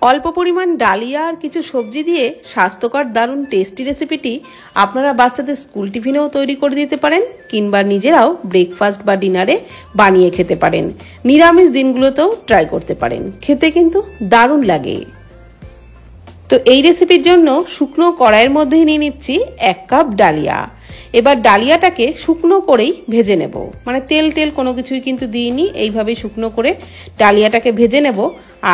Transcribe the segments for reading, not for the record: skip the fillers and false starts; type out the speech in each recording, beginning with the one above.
অল্প পরিমাণ ডালিয়া আর কিছু সবজি দিয়ে স্বাস্থ্যকর দারুণ টেস্টি রেসিপিটি আপনারা বাচ্চাদের স্কুল টিফিনেও তৈরি করে দিতে পারেন কিংবা নিজেরাও ব্রেকফাস্ট বা ডিনারে বানিয়ে খেতে পারেন। নিরামিষ দিনগুলোতেও ট্রাই করতে পারেন, খেতে কিন্তু দারুণ লাগে। তো এই রেসিপির জন্য শুকনো কড়াইয়ের মধ্যে নিয়ে নিচ্ছি 1 কাপ ডালিয়া। এবার ডালিয়াটাকে শুকনো করেই ভেজে নেব, মানে তেল কোনো কিছুই কিন্তু দিইনি, এইভাবেই শুকনো করে ডালিয়াটাকে ভেজে নেব।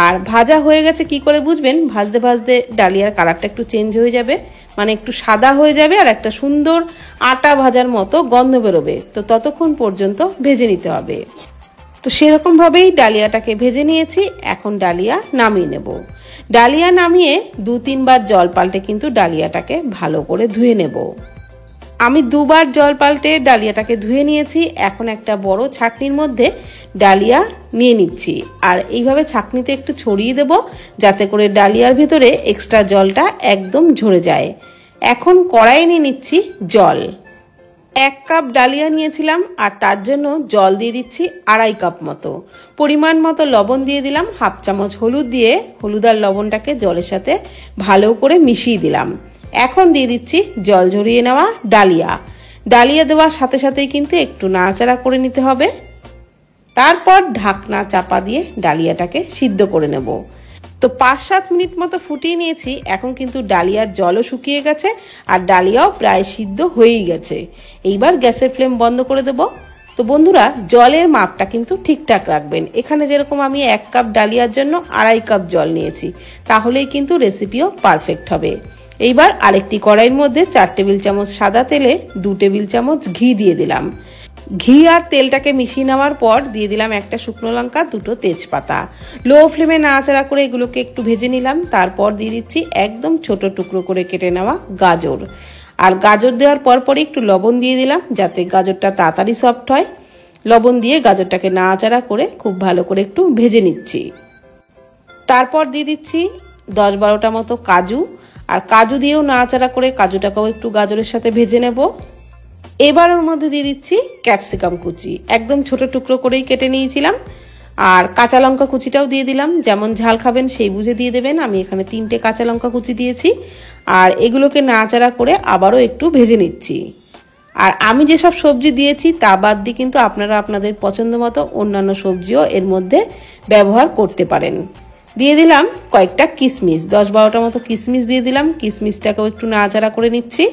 আর ভাজা হয়ে গেছে কি করে বুঝবেন? ভাজতে ভাজতে ডালিয়ার কালারটা একটু চেঞ্জ হয়ে যাবে, মানে একটু সাদা হয়ে যাবে আর একটা সুন্দর আটা ভাজার মতো গন্ধ বেরোবে। তো ততক্ষণ পর্যন্ত ভেজে নিতে হবে। তো সেরকমভাবেই ডালিয়াটাকে ভেজে নিয়েছি। এখন ডালিয়া নামিয়ে নেব। ডালিয়া নামিয়ে 2-3 বার জল পাল্টে কিন্তু ডালিয়াটাকে ভালো করে ধুয়ে নেব। আমি 2 বার জল পাল্টে ডালিয়াটাকে ধুয়ে নিয়েছি। এখন একটা বড় ছাঁকনির মধ্যে ডালিয়া নিয়ে নিচ্ছি আর এইভাবে ছাঁকনিতে একটু ছড়িয়ে দেব যাতে করে ডালিয়ার ভিতরে এক্সট্রা জলটা একদম ঝরে যায়। এখন কড়াইয়ে নিয়ে নিচ্ছি জল। 1 কাপ ডালিয়া নিয়েছিলাম আর তার জন্য জল দিয়ে দিচ্ছি 2.5 কাপ মতো। পরিমাণ মতো লবণ দিয়ে দিলাম, 1/2 চামচ হলুদ দিয়ে হলুদ আর লবণটাকে জলের সাথে ভালো করে মিশিয়ে দিলাম। এখন দিয়ে দিচ্ছি জল ঝরিয়ে নেওয়া ডালিয়া। ডালিয়া দেওয়ার সাথে সাথেই কিন্তু একটু নাড়াচাড়া করে নিতে হবে। তারপর ঢাকনা চাপা দিয়ে ডালিয়াটাকে সিদ্ধ করে নেব। তো 5-7 মিনিট মতো ফুটিয়ে নিয়েছি। এখন কিন্তু ডালিয়ার জলও শুকিয়ে গেছে আর ডালিয়াও প্রায় সিদ্ধ হয়েই গেছে। এইবার গ্যাসের ফ্লেম বন্ধ করে দেব। তো বন্ধুরা, জলের মাপটা কিন্তু ঠিকঠাক রাখবেন। এখানে যেরকম আমি 1 কাপ ডালিয়ার জন্য 2.5 কাপ জল নিয়েছি, তাহলেই কিন্তু রেসিপিও পারফেক্ট হবে। এইবার আরেকটি কড়াইয়ের মধ্যে 4 টেবিল চামচ সাদা তেলে 2 টেবিল চামচ ঘি দিয়ে দিলাম। ঘি আর তেলটাকে মিশিয়ে নেওয়ার পর দিয়ে দিলাম একটা শুকনো লঙ্কা, 2টো তেজপাতা। লো ফ্লেমে নাড়াচাড়া করে এগুলোকে একটু ভেজে নিলাম। তারপর দিয়ে দিচ্ছি একদম ছোট টুকরো করে কেটে নেওয়া গাজর। আর গাজর দেওয়ার পরপরই একটু লবণ দিয়ে দিলাম যাতে গাজরটা তাড়াতাড়ি সফট হয়। লবণ দিয়ে গাজরটাকে নাড়াচাড়া করে খুব ভালো করে একটু ভেজে নিচ্ছি। তারপর দিয়ে দিচ্ছি 10-12টা মতো কাজু। আর কাজু দিয়েও নাড়াচাড়া করে কাজুটাকেও একটু গাজরের সাথে ভেজে নেব। এবার ওর মধ্যে দিয়ে দিচ্ছি ক্যাপসিকাম কুচি, একদম ছোট টুকরো করেই কেটে নিয়েছিলাম। আর কাঁচা লঙ্কা কুচিটাও দিয়ে দিলাম, যেমন ঝাল খাবেন সেই বুঝে দিয়ে দেবেন। আমি এখানে 3টে কাঁচা লঙ্কা কুচি দিয়েছি। আর এগুলোকে নাড়াচাড়া করে আবারও একটু ভেজে নিচ্ছি। আর আমি যেসব সবজি দিয়েছি তা বাদ দিয়ে কিন্তু আপনারা আপনাদের পছন্দ মতো অন্যান্য সবজিও এর মধ্যে ব্যবহার করতে পারেন। দিয়ে দিলাম কয়েকটা কিশমিশ, 10-12টা মতো কিশমিশ দিয়ে দিলাম। কিশমিশটাকেও একটু নাড়াচাড়া করে নিচ্ছি।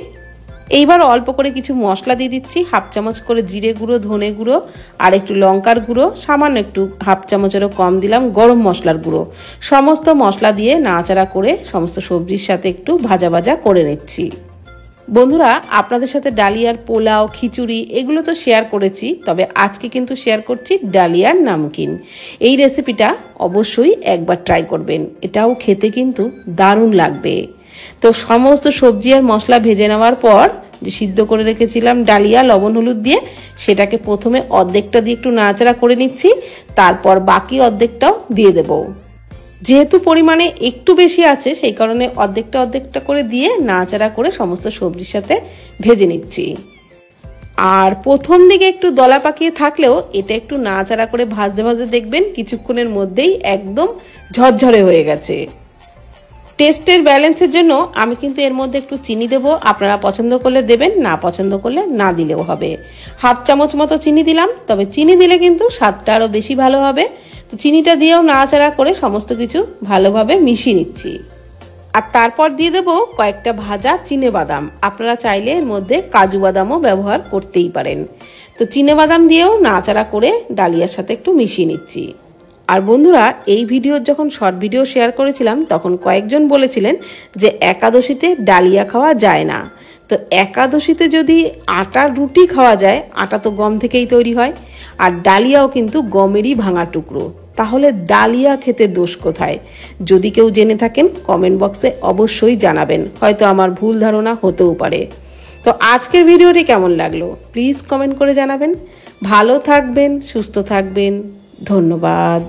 এইবার অল্প করে কিছু মশলা দিয়ে দিচ্ছি, 1/2 চামচ করে জিরে গুঁড়ো, ধনে গুঁড়ো আর একটু লঙ্কার গুঁড়ো, সামান্য একটু 1/2 চামচেরও কম দিলাম গরম মশলার গুঁড়ো। সমস্ত মশলা দিয়ে নাড়াচাড়া করে সমস্ত সবজির সাথে একটু ভাজা ভাজা করে নিচ্ছি। বন্ধুরা, আপনাদের সাথে ডালিয়ার পোলাও, খিচুড়ি এগুলো তো শেয়ার করেছি, তবে আজকে কিন্তু শেয়ার করছি ডালিয়ার নামকিন। এই রেসিপিটা অবশ্যই একবার ট্রাই করবেন, এটাও খেতে কিন্তু দারুণ লাগবে। তো সমস্ত সবজি আর মশলা ভেজে নেওয়ার পর যে সিদ্ধ করে রেখেছিলাম ডালিয়া লবণ হলুদ দিয়ে, সেটাকে প্রথমে অর্ধেকটা দিয়ে একটু নাড়াচাড়া করে নিচ্ছি। তারপর বাকি অর্ধেকটাও দিয়ে দেব। যেহেতু পরিমাণে একটু বেশি আছে সেই কারণে অর্ধেকটা করে দিয়ে নাড়াচাড়া করে সমস্ত সবজির সাথে ভেজে নিচ্ছি। আর প্রথম দিকে একটু দলা পাকিয়ে থাকলেও এটা একটু নাড়াচাড়া করে ভাজতে ভাজতে দেখবেন কিছুক্ষণের মধ্যেই একদম ঝরঝরে হয়ে গেছে। টেস্টের ব্যালেন্সের জন্য আমি কিন্তু এর মধ্যে একটু চিনি দেবো, আপনারা পছন্দ করলে দেবেন, না পছন্দ করলে না দিলেও হবে। 1/2 চামচ মতো চিনি দিলাম, তবে চিনি দিলে কিন্তু স্বাদটা আরও বেশি ভালো হবে। তো চিনিটা দিয়েও নাড়াচাড়া করে সমস্ত কিছু ভালোভাবে মিশিয়ে নিচ্ছি। আর তারপর দিয়ে দেবো কয়েকটা ভাজা চিনেবাদাম। আপনারা চাইলে এর মধ্যে কাজু বাদামও ব্যবহার করতেই পারেন। তো চিনেবাদাম দিয়েও নাড়াচাড়া করে ডালিয়ার সাথে একটু মিশিয়ে নিচ্ছি। আর বন্ধুরা, এই ভিডিওর যখন শর্ট ভিডিও শেয়ার করেছিলাম তখন কয়েকজন বলেছিলেন যে একাদশীতে ডালিয়া খাওয়া যায় না। তো একাদশীতে যদি আটার রুটি খাওয়া যায়, আটা তো গম থেকেই তৈরি হয়, আর ডালিয়াও কিন্তু গমেরই ভাঙা টুকরো, তাহলে ডালিয়া খেতে দোষ কোথায়? যদি কেউ জেনে থাকেন কমেন্ট বক্সে অবশ্যই জানাবেন, হয়তো আমার ভুল ধারণা হতেও পারে। তো আজকের ভিডিওটি কেমন লাগলো প্লিজ কমেন্ট করে জানাবেন। ভালো থাকবেন, সুস্থ থাকবেন, ধন্যবাদ।